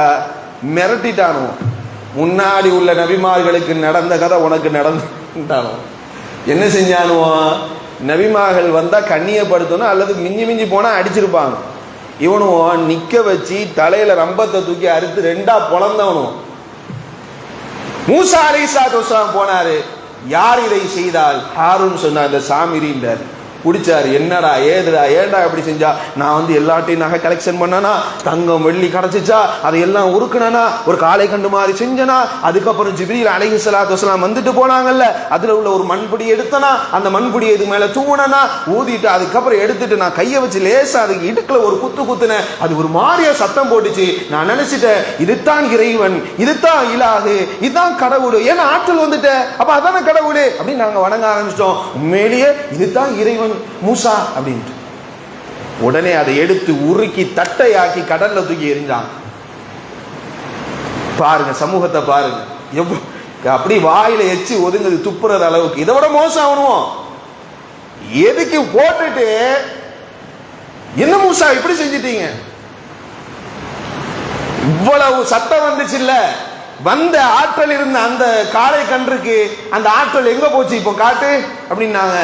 மிரட்டிட்டானோ. முன்னாடி உள்ள நபிமார்களுக்கு நடந்த கதை உனக்கு நடந்தானோ. என்ன செஞ்சானோ? நபிமார்கள் வந்தா கண்ணியப்படுத்தணும், அல்லது மிஞ்சி மிஞ்சி போனா அடிச்சிருப்பாங்க. இவனும் நிக்க வச்சு தலையில ரம்பத்தை தூக்கி அறுத்து 2ஆ பொளந்தவனும். மூசா அலைஹிஸ்ஸலாத்து வஸலாம் போனாரு. யார் இதை செய்தால்? ஹாரூன் சொன்னார், இந்த சாமிரின்றார். குடிச்சாரு. என்னடா ஏதுடா ஏண்டா இப்படி செஞ்சா? நான் எல்லாட்டையும் நகை கலெக்ஷன் பண்ணனா, தங்கம் வெள்ளி கிடைச்சிச்சா, அதையெல்லாம் உருக்குனா, ஒரு காளை கண்டு மாதிரி செஞ்சனா, அதுக்கப்புறம் ஜிப்ரீல் அலைஹிஸ்ஸலாத்து வஸலாம் வந்துட்டு போனாங்கல்ல, அதுல உள்ள ஒரு மண்புடி எடுத்தனா, அந்த மண்புடி இது மேல தூணனா, ஊதிட்டு அதுக்கப்புறம் எடுத்துட்டு நான் கையை வச்சு லேசா அதுக்கு இடுக்குல ஒரு குத்துனேன். அது ஒரு மாதிரியா சத்தம் போட்டுச்சு. நான் நினைச்சிட்டேன், இதுதான் இறைவன், இதுதான் இலாகு, இதுதான் கடவுள். ஏன்னா ஆற்றல் வந்துட்ட, அப்ப அதான கடவுள் அப்படின்னு நாங்க வணங்க ஆரம்பிச்சிட்டோம். உண்மையிலேயே இதுதான் இறைவன் மூசா அப்படின்ட்டு. உடனே அதை எடுத்து உருக்கி தட்டையாக்கி கடல்ல தூக்கி எறிஞ்சாங்க. பாருங்க சமூகத்தை பாருங்க, அப்படி வாயில எச்சி ஒதுங்குது, துப்புறது அளவுக்கு. இதை விட மோசம் ஆகணும். எதுக்கு போட்டுட்டு என்ன மூசா இப்படி செஞ்சிட்டீங்க? இவ்வளவு சத்தம் வந்துச்சு இல்ல, வந்த ஆற்றல் இருந்த அந்த காளை கன்றுக்கு அந்த ஆற்றல் எங்க போச்சு இப்போ காட்டு அப்படின்னாங்க.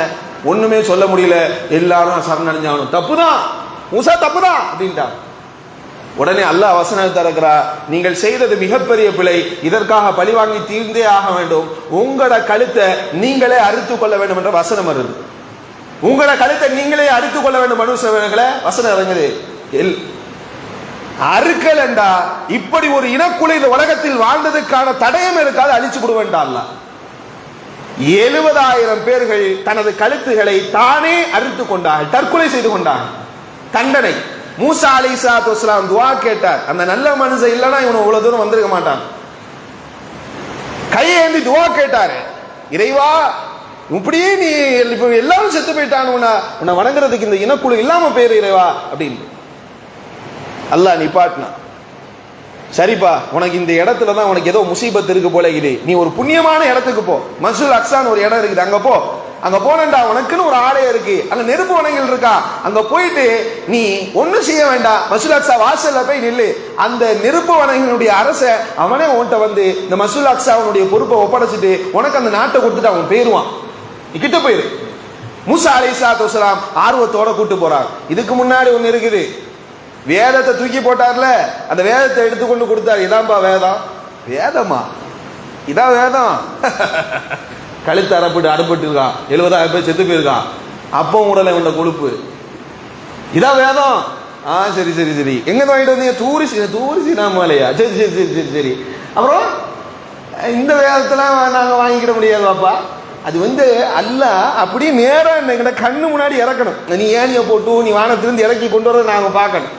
ஒண்ணுமே சொல்ல முடியல. எல்லாரும் சரணடைஞ்சாலும் தப்புதான், மூசா தப்புதான் அப்படின்ட்டாங்க. உடனே அல்லாஹ் வசனத்தை இறக்குறா, நீங்கள் செய்தது மிகப்பெரிய பிழை, இதற்காக பழிவாங்கி தீர்ந்தே ஆக வேண்டும், உங்களோட கழுத்தை நீங்களே அறுத்துக் கொள்ள வேண்டும் என்ற வசனம் வருது. உங்களோட கழுத்தை நீங்களே அறுத்துக் கொள்ள வேண்டும் மனுஷங்களே வசனம் இறங்குது. அறுக்கலண்டா இப்படி ஒரு இனக்குழு இந்த உலகத்தில் வாழ்ந்ததுக்கான தடயம் இருக்காது, அழிச்சு விடுவேன்டா அல்லாஹ். 70,000 பேர்கள் தனது கழுத்துகளை தானே அறுத்து கொண்டார்கள், தற்கொலை செய்து கொண்டார்கள். தண்டனை. மூசா அலைஹிஸ்ஸலாத்து வஸலாம் துஆ கேட்டார். அந்த நல்ல மனுஷன் இல்லைன்னா இவன் இவ்வளவு தூரம் வந்திருக்க மாட்டான். கையை ஏந்தி துஆ கேட்டாரு, இறைவா இப்படியே நீ இப்ப எல்லாரும் செத்து போயிட்டான், உன்னை வணங்குறதுக்கு இந்த இனக்குழு இல்லாம போயிரு இறைவா அப்படின்னு அல்லாஹ் நிப்பாட்டினா. சரிப்பா, உனக்கு இந்த இடத்துல தான் உனக்கு ஏதோ முசீபத் இருக்கு போல இது, நீ ஒரு புண்ணியமான இடத்துக்கு போ. மஸ்ஜிதுல் அக்ஸான்னு ஒரு இடம் இருக்குது, அங்க போ. அங்க போனண்டா உனக்குன்னு ஒரு ஆலயம் இருக்கு, அங்க நெருப்பு வனங்கள் இருக்கா, அங்க போயிட்டு நீ ஒன்னும் செய்ய வேண்டாம், மஸ்ஜிதுல் அக்ஸா வாசல்ல போய் நில்லு. அந்த நெருப்பு வனங்களுடைய அரச அவனே உன்கிட்ட வந்து இந்த மஸ்ஜிதுல் அக்ஸாவுடைய பொறுப்பை ஒப்படைச்சிட்டு உனக்கு அந்த நாட்டை கொடுத்துட்டு அவன் போயிருவான், நீ கிட்ட போயிரு. மூசா அலைஹிஸ்ஸலாத்து வஸலாம் ஆர்வத்தோட கூட்டு போறாங்க. இதுக்கு முன்னாடி ஒன்னு இருக்குது, வேதத்தை தூக்கி போட்டார்ல, அந்த வேதத்தை எடுத்துக்கொண்டு கொடுத்தார். இதான்பா வேதம். வேதமா? இதான் வேதம். கழுத்து அறுபட்டு இருக்கான், 70,000 பேர் செத்து போயிருக்கான், அப்போ உடலை உண்ட கொழுப்பு. இதான் வேதம். சரி சரி சரி, எங்க வாங்கிட்டு வந்தீங்க? தூரிசி நாமாலையா? சரி சரி சரி சரி சரி. அப்புறம் இந்த வேதத்தெல்லாம் நாங்க வாங்கிக்கிட முடியாது பாப்பா. அது அல்லாஹ் அப்படியே நேரா எங்கிட்ட கண்ணு முன்னாடி இறக்கணும். நீ ஏனிய போட்டு நீ வானத்திலிருந்து இறக்கி கொண்டு வரத நாங்க பார்க்கணும்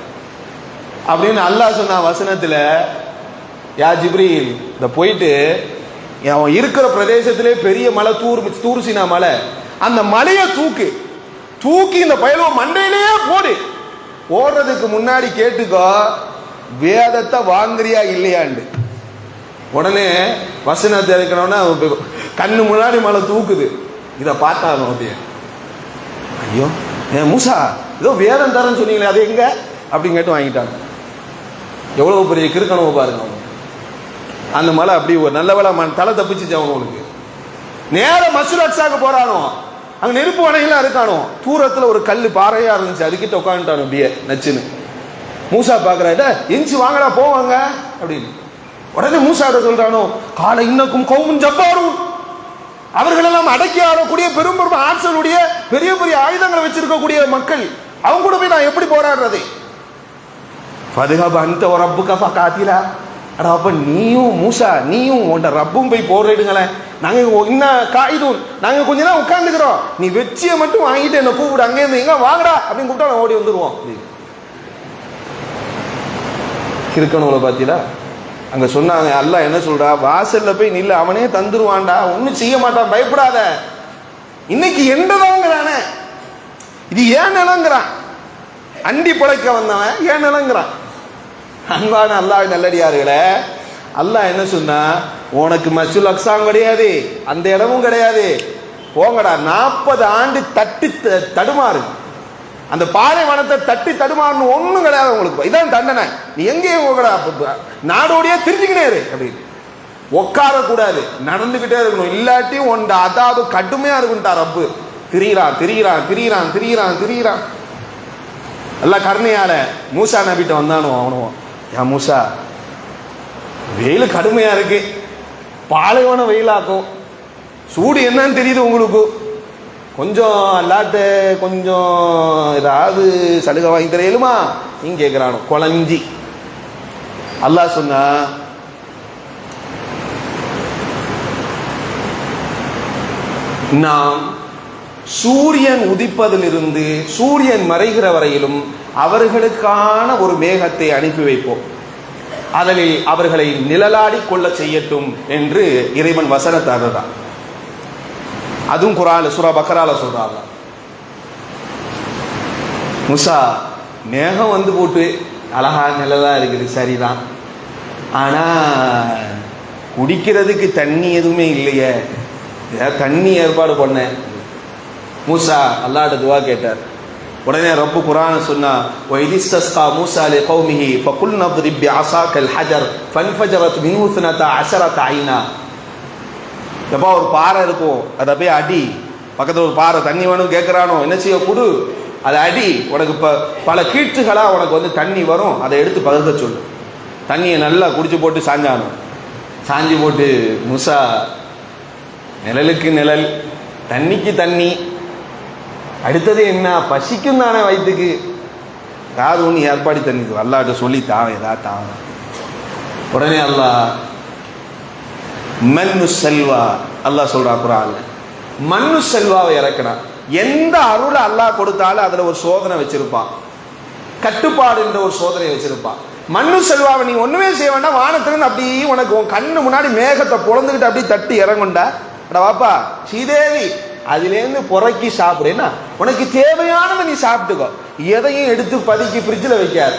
அப்படின்னு அல்லாஹ் சொன்ன வசனத்துல, யா ஜிப்ரீல், இந்த போயிட்டு அவன் இருக்கிற பிரதேசத்திலே பெரிய மலை தூர்சினா மலை, அந்த மலையை தூக்கி இந்த பயலுவ மண்டையிலேயே போடு. ஓடுறதுக்கு முன்னாடி கேட்டுக்கோ, வேதத்தை வாங்குறியா இல்லையாண்டு. உடனே வசனத்தை இருக்கிறவனா கண்ணு முன்னாடி மலை தூக்குது. இதை பார்த்தாங்க அப்படியே, ஐயோ மூசா ஏதோ வேதம் தரேன்னு சொன்னீங்களே, அது எங்க அப்படின்னு கேட்டு வாங்கிட்டாங்க. எவ்வளவு பெரிய கிறுக்கணவு பாருங்க. அந்த மலை அப்படி ஒரு நல்ல வேலை தலை தப்பிச்சு அவனுக்கு. நேர மஸ்ஜிதுல் அக்ஸாக்கு போறானோ, அங்க நெருப்பு வனையெல்லாம் இருக்கானோ, தூரத்துல ஒரு கல்லு பாறையா இருந்துச்சு, அதுக்கிட்ட உட்காந்துட்டானோ அப்படியே நச்சுன்னு. மூசா பாக்குறாரு, எஞ்சி வாங்கடா போவாங்க அப்படின்னு. உடனே மூசா சொல்றானோ, காலை இன்னக்கும் கௌமுன் ஜப்பாரும், அவர்களெல்லாம் அடக்கி ஆடக்கூடிய பெரும் பெரும் ஆட்களுடைய பெரிய பெரிய ஆயுதங்களை வச்சிருக்கக்கூடிய மக்கள், அவங்க கூட போய் நான் எப்படி போராடுறது? அப்ப நீயும் மூசா நீயும் உன்ட ரப்பும் போய் போரிடுங்களேன், நாங்க நாங்க கொஞ்ச நேரம் உட்கார்ந்துக்கிறோம், நீ வெச்சியை மட்டும் வாங்கிட்டு என்ன கூப்பிடு, அங்கே இருந்து எங்க வாங்கடா அப்படின்னு கூப்பிட்டா நான் ஓடி வந்துருவோம். கிறுக்கணுல பாத்தீங்களா? அங்க சொன்னாங்க, அல்லாஹ் என்ன சொல்றா, வாசல்ல போய் நில்ல, அவனே தந்துருவான்டா, ஒன்னும் செய்ய மாட்டான், பயப்படாத. இன்னைக்கு என்னதாங்கிறானே, இது ஏன் நிலங்கிறான், அண்டி பிழைக்க வந்தவன் ஏன் நிலங்கிறான். அன்பான அல்லாஹ் நல்லடியார்களே, அல்லாஹ் என்ன சொன்னா, உனக்கு மஸ்ஜிதுல் அக்ஸாவும் கிடையாது, அந்த இடமும் கிடையாது, போங்கடா 40 ஆண்டு தட்டி தடுமாறு, அந்த பாலைவனத்தை தட்டி தடுமாறணும், ஒண்ணும் கிடையாது உங்களுக்கு, இதான் தண்டனை, நீ எங்கேயும் போகடா, நாடோடியே திருச்சிக்கிட்டே இரு அப்படின்னு. உட்கார கூடாது, நடந்துகிட்டே இருக்கணும், இல்லாட்டி உண்ட அதாவது கடுமையா இருக்குன்ட்டா ரப்பு. திரியிறான் திரியிறான் திரியிறான் திரியிறான் திரியிறான். எல்லாம் கருணையால மூசா நபிட்ட வந்தானோ அவனும், யா மூசா, வெயில் கடுமையா இருக்கு, பாலைவனம் வெயிலாக்கும், சூடு என்னன்னு தெரியுது உங்களுக்கு, கொஞ்சம் அல்லாட்ட கொஞ்சம் ஏதாவது சலுகை வாங்கி தரையிலுமா நீங்க கேட்கிறானோ குழஞ்சி. அல்லாஹ் சொன்னா, நாம் சூரியன் உதிப்பதிலிருந்து சூரியன் மறைகிற வரையிலும் அவர்களுக்கான ஒரு மேகத்தை அனுப்பி வைப்போம், அதில் அவர்களை நிழலாடி கொள்ள செய்யட்டும் என்று இறைவன் வசனத்தாரதான். அதுவும் குர்ஆன்ல சூரா பக்ரால சொல்றாங்க. மூசா, மேகம் வந்து போட்டு அழகா நிழலா இருக்குது, சரிதான், ஆனா குடிக்கிறதுக்கு தண்ணி எதுவுமே இல்லையே, தண்ணி ஏற்பாடு பண்ண. மூசா அல்லாஹ்ட்ட துவா கேட்டார். உடனே ரப்பு குர்ஆன் சொன்னா, வைதிஸ்தஸ்கா மூசா லிகௌமிஹி ஃபகுல்னா ضرب بعصاك الحجر فانفجرت منه 12 عينا. எப்பா ஒரு பாறை இருக்கும், அதை போய் அடி, பக்கத்தில் ஒரு பாறை தண்ணி வேணும் கேட்குறானோ, என்ன செய்ய, குடு, அதை அடி, உனக்கு பல கீழ்ச்சுகளாக உனக்கு வந்து தண்ணி வரும், அதை எடுத்து பகுக்க சொல்லு. தண்ணியை நல்லா குடிச்சு போட்டு சாஞ்சானோ, சாஞ்சி போட்டு, மூசா நிழலுக்கு நிழல், தண்ணிக்கு தண்ணி, அடுத்தது என்ன, பசிக்கும் தானே வயிற்றுக்கு, ஏதாவது ஒன்று ஏற்பாடு தண்ணி அல்லாஹ்ட்ட சொல்லி தாவ ஏதாவது தாவ. உடனே அல்லாஹ் மன்னு செல்வா, அல்லாஹ் சொல்றா குர்ஆன்ல, மன்னு செல்வாவை இறக்கினா. எந்த அருளை அல்லாஹ் கொடுத்தாலும் அதுல ஒரு சோதனை வச்சிருப்பான், கட்டுப்பாடு என்ற ஒரு சோதனை வச்சிருப்பான். மண்ணு செல்வாவை நீ ஒண்ணுமே செய்ய வேண்டாம், வானத்திலிருந்து அப்படியே உனக்கு உன் கண்ணு முன்னாடி மேகத்தை பொழந்துக்கிட்டு அப்படியே தட்டி இறங்குண்டா, அட வாப்பா ஸ்ரீதேவி, அதுலேருந்து புறக்கி சாப்பிடுன்னா உனக்கு தேவையானதை நீ சாப்பிட்டுக்கோ, எதையும் எடுத்து பதுக்கி ஃப்ரிட்ஜில் வைக்காது.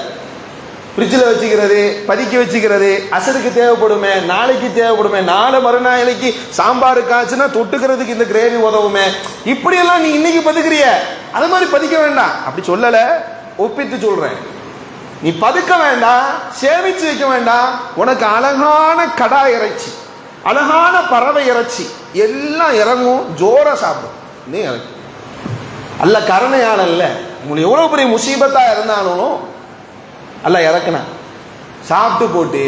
ஃப்ரிட்ஜில் வச்சுக்கிறது, பதுக்கி வச்சுக்கிறது, அசருக்கு தேவைப்படுமே, நாளைக்கு தேவைப்படுமே, நாளை மறுநாளைக்கு சாம்பார் காய்ச்சுன்னா தொட்டுக்கிறதுக்கு இந்த கிரேவி உதவுமே, இப்படியெல்லாம் நீ இன்னைக்கு பதுக்கிறிய, அது மாதிரி பதிக்க வேண்டாம். அப்படி சொல்லலை, ஒப்பிட்டு சொல்றேன். நீ பதுக்க வேண்டாம், சேமிச்சு வைக்க வேண்டாம், உனக்கு அழகான கடா இறைச்சி, அழகான பறவை இறைச்சி எல்லாம் இறங்கும், ஜோரா சாப்பிடும். நீ இறக்கும் அல்ல கருணையான இல்ல, உங்களுக்கு எவ்வளவு பெரிய முசீபத்தா இருந்தாலும் அல்ல இறக்குனா சாப்பிட்டு போட்டு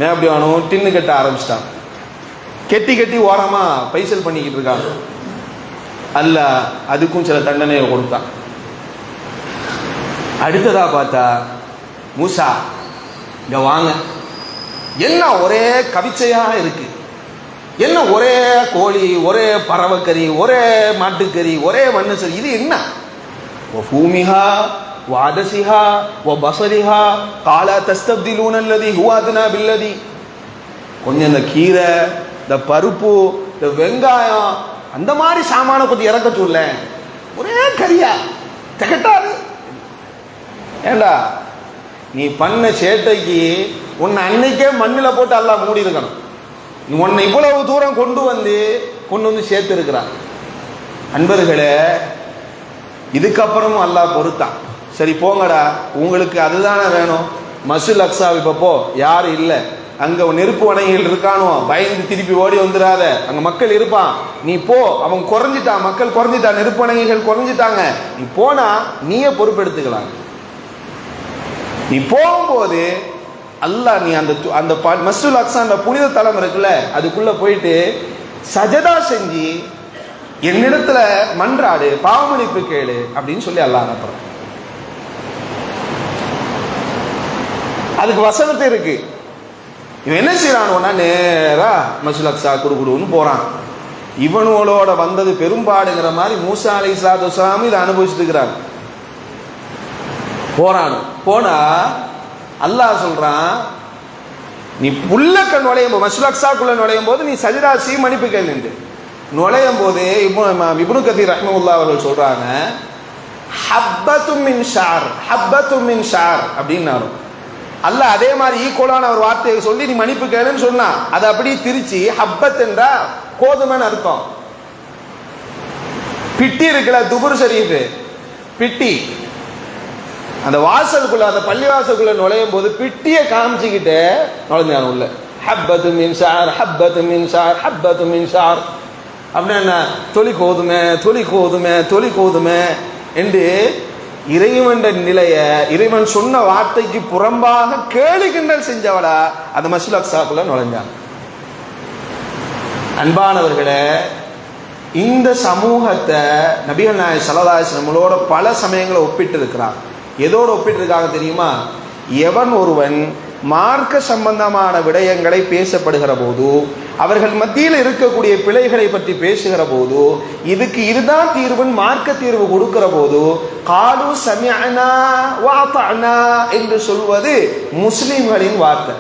அப்படி வேணும் டின்னு கட்ட ஆரம்பிச்சிட்டான். கெட்டி கட்டி ஓரமா பைசல் பண்ணிக்கிட்டு இருக்காங்க. அல்ல அதுக்கும் சில தண்டனையை கொடுத்தான். அடுத்ததா பார்த்தா, மூசா இங்க வாங்க, என்ன ஒரே கவிச்சையா இருக்கு, என்ன ஒரே கோழி, ஒரே பறவைக்கறி, ஒரே மாட்டுக்கறி, ஒரே மண்ணு சரி, இது என்ன? வஃபூமிஹா வஅதஸிஹா வபஸலிஹா காலா தஸ்தப்திலூன அல்லதி ஹுவ அத்னா பில்லதி. கொஞ்சம் இந்த கீரை, இந்த பருப்பு, இந்த வெங்காயம், அந்த மாதிரி சாமான கொஞ்சம் இறக்க சொல்ல, ஒரே கறியா திகட்டாது. ஏண்டா நீ பண்ண சேட்டைக்கு உன்னை அன்னைக்கே மண்ணில் போட்டு அல்லாஹ் மூடி இருக்கணும். நீ உன்னை இவ்வளவு தூரம் கொண்டு வந்து சேர்த்து இருக்கிறான். அன்பர்களே, இதுக்கப்புறமும் அல்லாஹ் பொறுத்தான். சரி போங்கடா, உங்களுக்கு அதுதானே வேணும், மஸ்ஜிதுல் அக்ஸா இப்ப போ, யாரும் இல்லை, அங்க நெருப்பு வணைகள் இருக்கானோ, பயந்து திருப்பி ஓடி வந்துடாத, அங்க மக்கள் இருப்பான், நீ போ, அவன் குறைஞ்சிட்டான், மக்கள் குறைஞ்சிட்டான், நெருப்பு வணைகள் குறைஞ்சிட்டாங்க, நீ போனா நீயே பொறுப்பெடுத்துக்கலாம். நீ போகும்போது அல்லாஹ் நீ அந்த மஸ்ஜிதுல் அக்ஸா அந்த புனித தலம் இருக்குல்ல, அதுக்குள்ள போயிட்டு சஜதா செஞ்சு என்னிடத்துல மன்றாடு, பாவமன்னிப்பு கேளு அப்படின்னு சொல்லி அல்லாஹ் அனுப்புறான். அதுக்கு வசனத்தை இருக்கு. இவன் என்ன செய்யறானுன்னா, நேரா மஸ்ஜிதுல் அக்ஸா குடுகுடுன்னு போறான். இவனோட வந்தது பெரும்பாடுங்கிற மாதிரி மூசா அலைஹிஸ்ஸலாத்து வஸ்ஸலாம் இதை அனுபவிச்சுட்டு இருக்கிறாங்க. போறான். போனா அல்லாஹ் சொல்றான், நீ புல்லக்க நுழையும் போது மஸ்லக்ஸாக்குள்ள நுழையும் போது நீ சஜிதாசி மன்னிப்பு கேளு. நுழையும் போது இப்னு கதீர் ரஹ்மத்துல்லாஹி அவர்கள் சொல்றாங்க, ஹப்பத்தும் மின் ஷார், ஹப்பத்தும் மின் ஷார் அப்படின்னாரு. அல்லாஹ் அதே மாதிரி ஈக்குவலான ஒரு வார்த்தையை சொல்லி நீ மன்னிப்பு கேளுன்னு சொன்னா அதை அப்படியே திருச்சி ஹப்பத் என்றா கோதுமைன்னு அர்த்தம். பிட்டி இருக்குல்ல, துபுர் ஷரீஃப் பிட்டி, அந்த வாசலுக்குள்ள அந்த பள்ளி வாசலுக்குள்ள நுழையும் போது பிட்டியை காமிச்சுக்கிட்டு நுழைஞ்சான் உள்ள. ஹப்பத்து மின் ஷார், ஹப்பத்து மின் ஷார், ஹப்பத்து மின் ஷார் அப்படின்னா என்ன? தொலி கோதுமை, தொலி கோதுமை, தொலி கோதுமை என்று இறைவன் நிலைய, இறைவன் சொன்ன வார்த்தைக்கு புறம்பாக கேலி கிண்டல் செஞ்சவளா அந்த மஸ்ஜித் அக்ஸாக்குள்ள நுழைஞ்சாங்க. அன்பானவர்களே, இந்த சமூகத்தை நபிகள் நாயகம் ஸல்லல்லாஹு அலைஹி வஸல்லம் பல சமயங்களை ஒப்பிட்டு இருக்கிறார். எதோடு ஒப்பிட்டு இருக்காங்க தெரியுமா? எவன் ஒருவன் மார்க்க சம்பந்தமான விடயங்களை பேசப்படுகிற போது, அவர்கள் மத்தியில் இருக்கக்கூடிய பிழைகளை பற்றி பேசுகிற போது, இதுக்கு இதுதான் தீர்வுன்னு மார்க்க தீர்வு கொடுக்கிற போது, காலு சமிஅனா வ அத்தஅனா என்று சொல்வது முஸ்லிம்களின் வார்த்தை.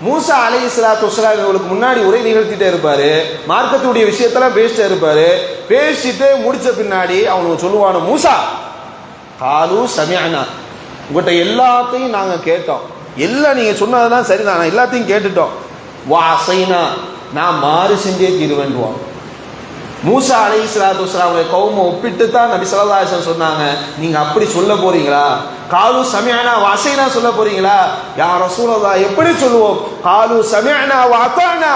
மூசா அலைஹிஸ்ஸலாத்து வஸ்ஸலாம் அவர்களுக்கு முன்னாடி உரை நிகழ்த்திட்டே இருப்பாரு, மார்க்கத்துடைய விஷயத்தெல்லாம் பேசிட்டே இருப்பாரு. பேசிட்டு முடிச்ச பின்னாடி அவனுக்கு சொல்லுவானு, மூசா காலு சமிஅனா, உங்கள்கிட்ட எல்லாத்தையும் நாங்கள் கேட்டோம், எல்லாம் நீங்கள் சொன்னதுதான் சரிதான், நான் எல்லாத்தையும் கேட்டுட்டோம். வா அசைனா, நான் மாறு செஞ்சே தீருவேண்டுவோம். மூசா அலைஹிஸ்ஸலாத்து வஸ்ஸலாம் அவங்களை கௌமை ஒப்பிட்டு தான் நபி ஸல்லல்லாஹு அலைஹி வஸல்லம் சொன்னாங்க, நீங்கள் அப்படி சொல்ல போறீங்களா? காலு சமிஅனா வ அசைனா சொல்ல போறீங்களா? யா ரசூலல்லாஹ் எப்படி சொல்லுவோம்? காலு சமிஅனா வ அத்தஅனா,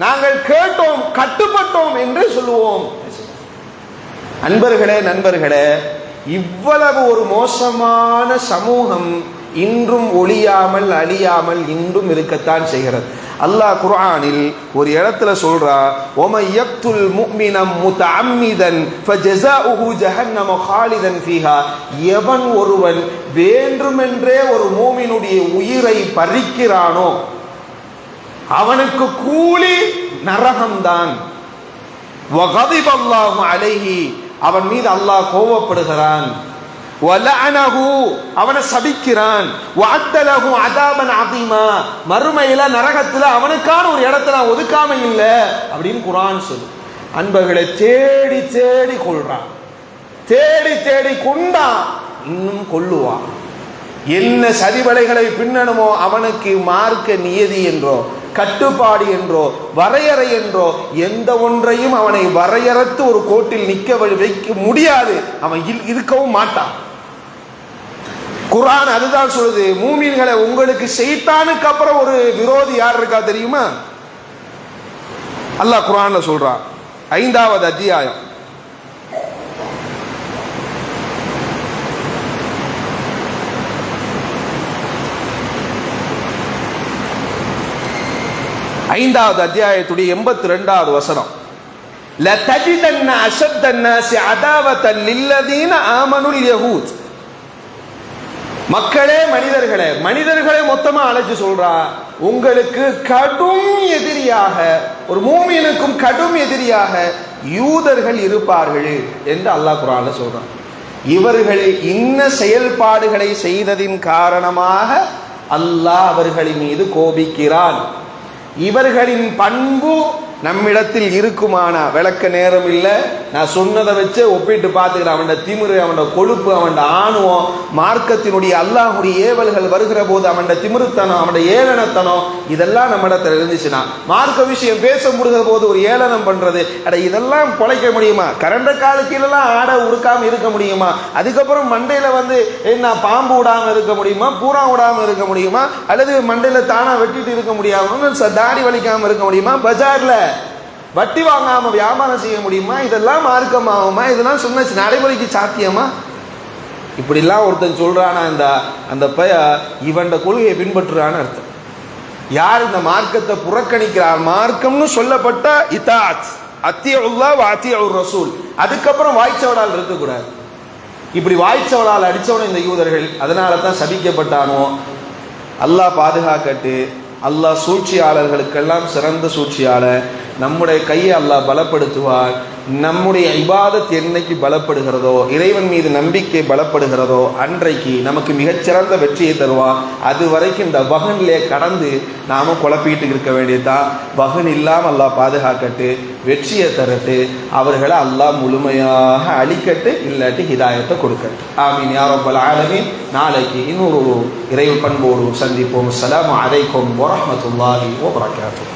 நாங்கள் கேட்டோம் கட்டுப்பட்டோம் என்று சொல்லுவோம். அன்பர்களே, நண்பர்களே, இவ்வளவு ஒரு மோசமான சமூகம் இன்றும் ஒழியாமல் அழியாமல் இன்றும் இருக்கத்தான் செய்கிறது. அல்லாஹ் குர்ஆனில் ஒரு இடத்துல சொல்றா, ஒமை யக்துல் முஃமினம் முத்தஅம்மிதன் ஃபஜஸாஉஹு ஜஹன்னம காலிதன் ஃபீஹா, எவன் ஒருவன் வேண்டுமென்றே ஒரு மூமினுடைய உயிரை பறிக்கிறானோ அவனுக்கு கூலி நரகம்தான். வகதிப அல்லாஹு அலைஹி, அவன் மீது அல்லாஹ் கோபப்படுகிறான். வலஅனஹு, அவனை சபிக்கிறான். வஅத்தலஹு அதாபன் அதீமா, மறுமையில நரகத்துல அவனுக்கான ஒரு இடத்தை நான் ஒதுக்காம இல்ல அப்படின்னு குர்ஆன் சொல்லு. அன்பர்களை தேடி தேடி கொள்றான், தேடி தேடி கொண்டான், இன்னும் கொல்லுவான். என்ன சதிவலைகளை பின்னணுமோ அவனுக்கு மார்க்க நியதி என்றோ கட்டுப்பாடு என்றோ வரையறை என்றோ எந்த ஒன்றையும் அவனை வரையறுத்து ஒரு கோட்டில் நிற்க வைக்க முடியாது. அவன் இருக்கவும் மாட்டான். குர்ஆன் அதுதான் சொல்லுது. மூமின்களை, உங்களுக்கு ஷைத்தானுக்கு அப்புறம் ஒரு விரோதி யார் இருக்கா தெரியுமா? அல்லாஹ் குர்ஆன்ல சொல்றான், 5வது அத்தியாயம் 5வது அத்தியாயத்துடைய 82வது வசனம், லதஜிதன்ன அஷத்தன்னாஸி அதாவத்தன் லில்லதீன ஆமனுல் யஹூத். மக்களே, மனிதர்களே, மனிதர்களே மொத்தமா அழைச்சு சொல்றா, உங்களுக்கு கடும் எதிரியாக, ஒரு மூமினுக்கும் கடும் எதிரியாக யூதர்கள் இருப்பார்கள் என்று அல்லாஹ் குர்ஆன்ல சொல்றான். இவர்கள் இன்ன செயல்பாடுகளை செய்ததின் காரணமாக அல்லாஹ் அவர்களின் மீது கோபிக்கிறான். இவர்களின் பண்பு நம்மிடத்தில் இருக்குமானா விளக்க நேரம் இல்லை. நான் சொன்னதை வச்சு ஒப்பிட்டு பார்த்துக்கிறேன். அவனோட திமிரு, அவனோட கொழுப்பு, அவனோட ஆணுவம், மார்க்கத்தினுடைய அல்லாஹுடைய ஏவல்கள் வருகிற போது அவனோட திமிருத்தனம், அவனோட ஏளனத்தனம், இதெல்லாம் நம்ம இடத்துல இருந்துச்சுன்னா, மார்க்க விஷயம் பேச முடிகிற போது ஒரு ஏளனம் பண்றது, அட இதெல்லாம் பொழைக்க முடியுமா? கரண்ட காலத்திலெல்லாம் ஆட உடுக்காம இருக்க முடியுமா? அதுக்கப்புறம் மண்டையில என்ன பாம்பு விடாம இருக்க முடியுமா? பூரா விடாம இருக்க முடியுமா? அல்லது மண்டையில தானா வெட்டிட்டு இருக்க முடியாம, தாடி வலிக்காம இருக்க முடியுமா? பஜார்ல வட்டி வாங்காம வியாபாரம் செய்ய முடியுமா? இதெல்லாம் மார்க்கமாகுமா? இதெல்லாம் சொன்ன நடைமுறைக்கு சாத்தியமா? இப்படிலாம் ஒருத்தன் சொல்றானா, அந்த பய இவன் கொள்கையை பின்பற்றுறான்னு அர்த்தம். யார் இந்த மார்க்கத்தை புறக்கணிக்கிறார், மார்க்கம்னு சொல்லப்பட்ட இதாத் அத்தியுல்லாஹ் வ அத்தியுர் ரசூல், அதுக்கப்புறம் வாய்ச்சவடால் இருக்கக்கூடாது. இப்படி வாய்ச்சவடால் அடிச்சவனும் இந்த யூதர்கள். அதனால தான் சபிக்கப்பட்டானோ. அல்லாஹ் பாதுகாக்கட்டு. அல்லாஹ் சூழ்ச்சியாளர்களுக்கெல்லாம் சிறந்த சூழ்ச்சியாளர். நம்முடைய கையை அல்லாஹ் பலப்படுத்துவார். நம்முடைய இபாதத் என்னைக்கு பலப்படுகிறதோ, இறைவன் மீது நம்பிக்கை பலப்படுகிறதோ, அன்றைக்கு நமக்கு மிகச்சிறந்த வெற்றியை தருவான். அது வரைக்கும் இந்த வகனிலே கடந்து நாம குழப்பிட்டு இருக்க வேண்டியதுதான். வகன் இல்லாமல் அல்லாஹ் பாதுகாக்கட்டு, வெற்றியை தரட்டு, அவர்களை அல்லாஹ் முழுமையாக அழிக்கட்டு, இல்லாட்டி ஹிதாயத்தை கொடுக்கட்டு. ஆமீன் யா ரப்பல் ஆலமீன். நாளைக்கு இன்னொரு இறை பண்போடு சந்திப்போம். அஸ்ஸலாமு அலைக்கும் வரஹ்மத்துல்லாஹி வபரகாத்துஹு.